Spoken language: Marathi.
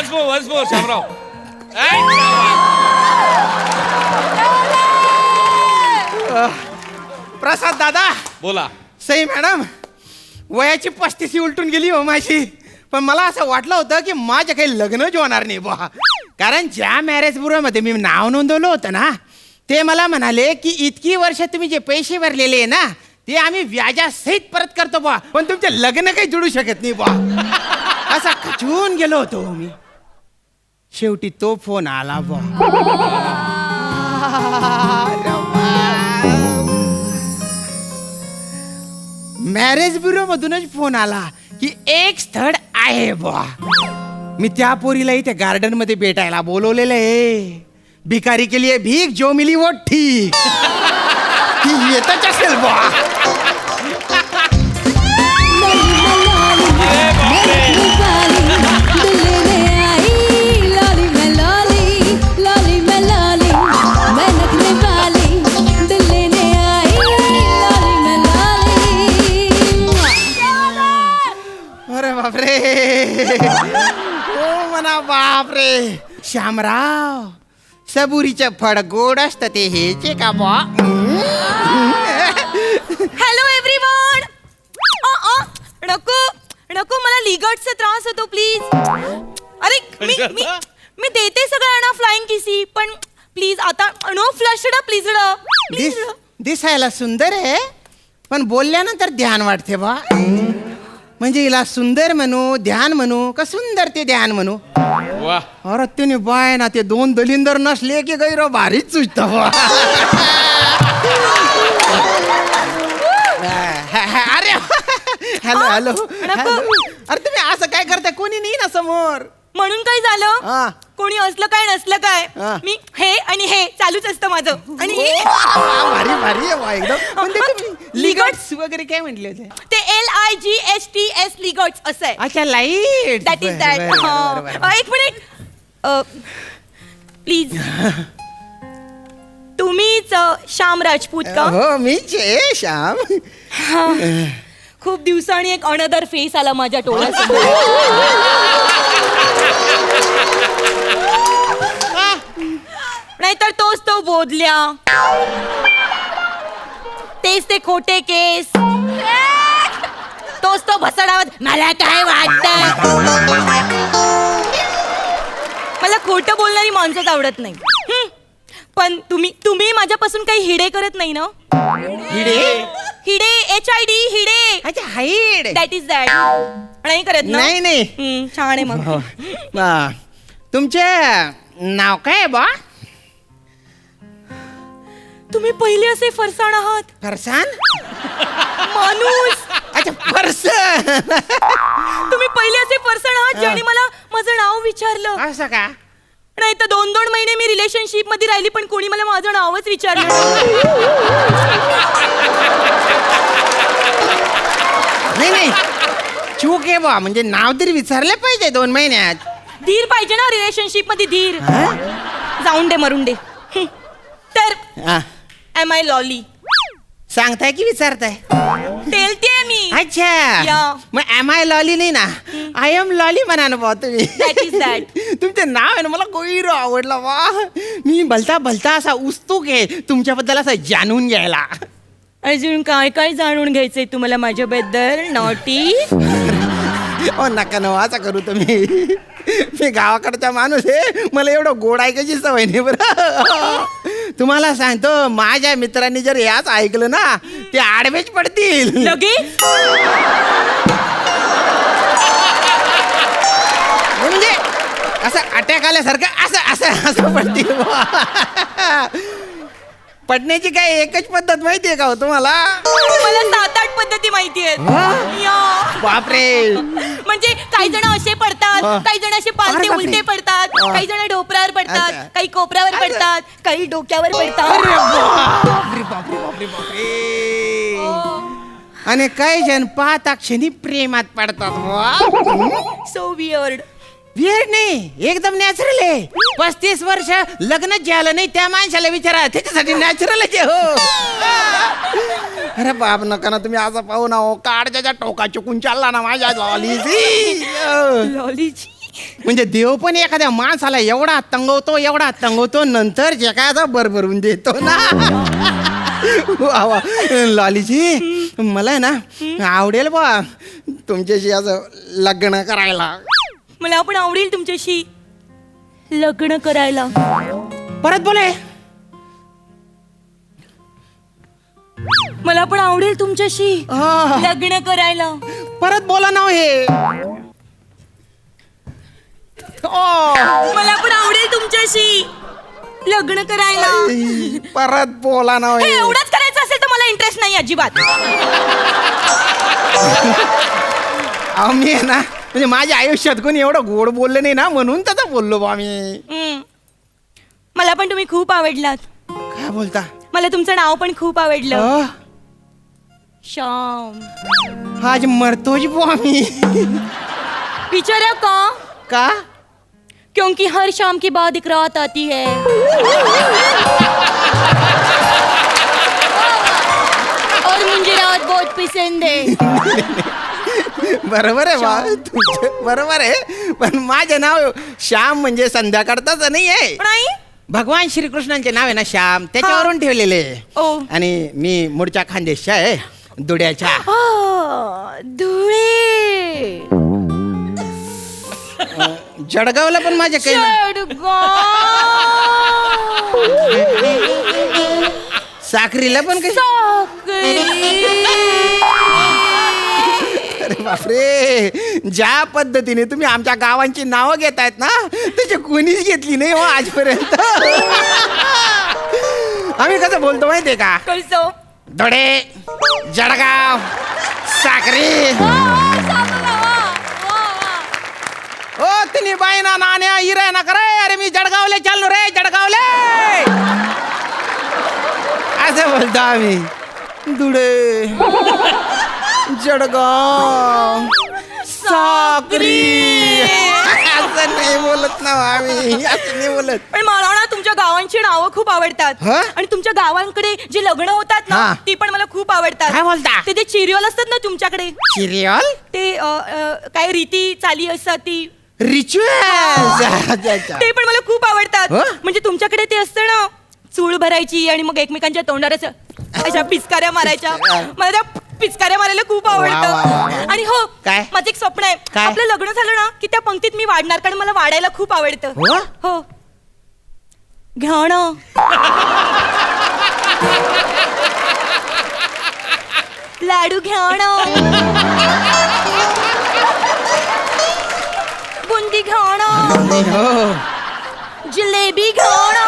Once more Shamrao. प्रसाद दादा. बोला. सई मॅडम, वयाची 35 उलटून गेली हो माझी. पण मला असं वाटलं होतं की माझ्या काही लग्नच होणार नाही बा. कारण ज्या मॅरेज ब्युरोमध्ये मी नाव नोंदवलं होतं ना, ते मला म्हणाले की इतकी वर्ष तुम्ही जे पैसे भरलेले आहे ना, ते आम्ही व्याजासहित परत करतो बा, पण तुमचे लग्न काही जुळू शकत नाही बा. असा खचून गेलो होतो मी. शेवटी तो फोन आला बा. मॅरेज ब्युरो मधूनच फोन आला की एक स्थळ आहे बा. मी त्या पोरीला इथे गार्डन मध्ये भेटायला बोलवलेलं आहे. भिकारी के लिए भीख, जो मिली वो ठीक. ती येतच असेल बा. अरे बापरे. ओ म्हणा बापरे. श्यामराव, सबुरीचं फळ गोड असतं ते हेचे का बा. Hello everyone. नको नको, मला लिगर्टचा त्रास होतो प्लीज. अरे मी मी मी देते सगळ्यांना फ्लाइंग किसी, पण प्लीज आता नो फ्लशड प्लीज. दिसायला सुंदर आहे, पण बोलल्यानंतर ध्यान वाटते बा. म्हणजे हिला सुंदर म्हणू, ध्यान म्हणू का सुंदर ते ध्यान म्हणू. वा. अरे तुम्ही बाय ना, ते दोन दलिंदर नसले की गैर भारीच सुचत बा. अरे हॅलो हॅलो हॅलो. अरे तुम्ही असं काय करताय, कोणी नाही ना समोर. म्हणून काय झालं, कोणी असलं काय नसलं काय, मी हे आणि हे चालूच असतं माझं. आणि भारी भारी आहे बा एकदम. लिगर्ट्स वगैरे काय म्हटले होते ते LIGHTS लिगर्ट्स असं आहे. अच्छा, लाईट. That is that. एक मिनिट प्लीज. तुम्हीच श्याम राजपूत का? हो मीच आहे श्याम. खूप दिवसांनी एक अनदर फेस आला माझ्या डोळ्यासमोर. नाहीतर तोच तो बोधल्या, तेच ते खोटे केस, तोच तो भसडावत. मला काय वाटत, मला खोटं बोलणारी माणसंच आवडत नाही. पण तुम्ही माझ्यापासून काही हिडे करत नाही ना. हिडे HID हिडे. अच्छा, हाईड. That is that. नाही करत ना. नाही नाही. छान आहे मग. तुमचे नाव काय आहे बा. तुम्ही पहिले असे फरसाण आहात. फरसान. माणूस. अच्छा, फरसान. तुम्ही पहिले असे फरसाण आहात ज्याने मला माझं नाव विचारलं. असं का. नाही तर 2 महिने मी रिलेशनशिप मध्ये राहिली, पण कोणी मला माझं नावच विचारलं. नाही नाही, चूक आहे बा. म्हणजे नाव तरी विचारले पाहिजे 2 महिन्यात. धीर पाहिजे ना रिलेशनशिप मध्ये, धीर. जाऊन दे, मरून दे. तर एम आय लॉली सांगताय की विचारताय. टेलते मी. अच्छा, मग एम आय लॉली नाही ना, आय एम लॉली म्हणा ना बा तुम्ही. That is that. तुमचं नाव आहे ना, मला कोईर आवडलं बा. मी भलता भलता असा उत्सुक आहे तुमच्याबद्दल असं जाणून घ्यायला. अजून काय काय जाणून घ्यायचंय तुम्हाला माझ्याबद्दल. नॉटी. ओ नका न असं करू तुम्ही. मी गावाकडचा माणूस आहे, मला एवढं गोड ऐकायची सवय नाही बरं. तुम्हाला सांगतो, माझ्या मित्रांनी जर याच ऐकलं ना, ते आडवेच पडतील लगेच. म्हणजे असं अटॅक आल्यासारखं असं असं असं पडतील. पडण्याची काय एकच पद्धत माहितीये का हो तुम्हाला. मला 7-8 पद्धती माहिती आहेत. बापरे. म्हणजे काही जण असे पडतात, काही जण असे पालथे उलटे पडतात, काही जण डोपरावर पडतात, काही कोपऱ्यावर पडतात, काही डोक्यावर पडतात. बापरे बापरे बापरे बापरे. आणि काही जण पाहता क्षणी प्रेमात पडतात. So weird. वियर्ड नाही, एकदम नॅचरल आहे. 35 वर्ष लग्नच झालं नाही त्या माणसाला विचारा, त्याच्यासाठी नॅचरलच आहे. हो. अरे बाप, नका ना तुम्ही असं पाहू ना. हो, काढच्या टोका चुकून चालला ना माझ्या लॉलीची. लॉलीची. म्हणजे देव पण एखाद्या माणसाला एवढा तंगवतो नंतर जे काय आता भरभरून देतो ना. वा वा. लॉलीजी मला आहे ना आवडेल बा तुमच्याशी असं लग्न करायला. मला पण आवडेल तुमच्याशी लग्न करायला. परत बोले. मला पण आवडेल तुमच्याशी हा. लग्न करायला. परत बोला ना हे. मला पण आवडेल तुमच्याशी लग्न करायला. परत बोला ना हे एवढंच करायचं असेल तर मला इंटरेस्ट नाही अजिबात. आम्ही आहे ना म्हणजे माझ्या आयुष्यात कोणी एवढं गोड बोललं नाही ना म्हणून तसं बोललो बा मी. मला पण तुम्ही खूप आवडलात. काय बोलता. मला तुमचं नाव पण खूप आवडलं. अ, श्याम. आज मरतोच बुवा मी. विचारा का? का क्योंकि हर शाम के बाद एक रात आती है और मुझे रात बहुत पसंद है. बरोबर आहे बा तुमचं बरोबर आहे. पण माझं नाव श्याम म्हणजे संध्याकाळच नाही आहे. नाही भगवान श्रीकृष्णांचे नाव आहे ना श्याम त्याच्यावरून ठेवलेले. ओ. आणि मी मूळच्या खानदेशच्या आहे दुड्याच्या. धुळे. जळगावला पण माझ्या काही साखरीला पण काही. अरे बापरे ज्या पद्धतीने तुम्ही आमच्या गावांची नावं घेतायत ना त्याची कोणीच घेतली नाही हो आजपर्यंत. आम्ही कसं बोलतो माहितीये का. कसं? धडे जळगाव साखरी. ओ तिने बाईना नाण्या इरा ना करे. अरे मी जळगावले चाललो रे जळगावले असं बोलतो आम्ही. धुळे जळगाव साक्री असं नाही बोलत ना आम्ही. असं नाही बोलत. पण मला ना तुमच्या गावांची नावं खूप आवडतात. हं? आणि तुमच्या गावांकडे जे लग्न होतात ना हा. ती पण मला खूप आवडतात. काय बोलता? ते जे चिरियल असतात ना तुमच्याकडे सिरियल ते काय रीती चाली असतात ती रिच्युअल ते पण मला खूप आवडतात. हं? म्हणजे तुमच्याकडे ते असतं ना चूळ भरायची आणि मग एकमेकांच्या तोंडावर असं अशा पिचकाऱ्या मारायच्या. मला त्या पिचकाऱ्या मारायला खूप वा, वा, वा, वा. आवडतं. आणि हो काय? माझं एक स्वप्न आहे काय? आपलं लग्न झालं ना की त्या पंक्तीत मी वाढणार कारण मला वाढायला खूप आवडतं. हो? हो घ्या ना. लाडू घ्या ना. बुंदी घ्या ना. हो जिलेबी घ्या ना.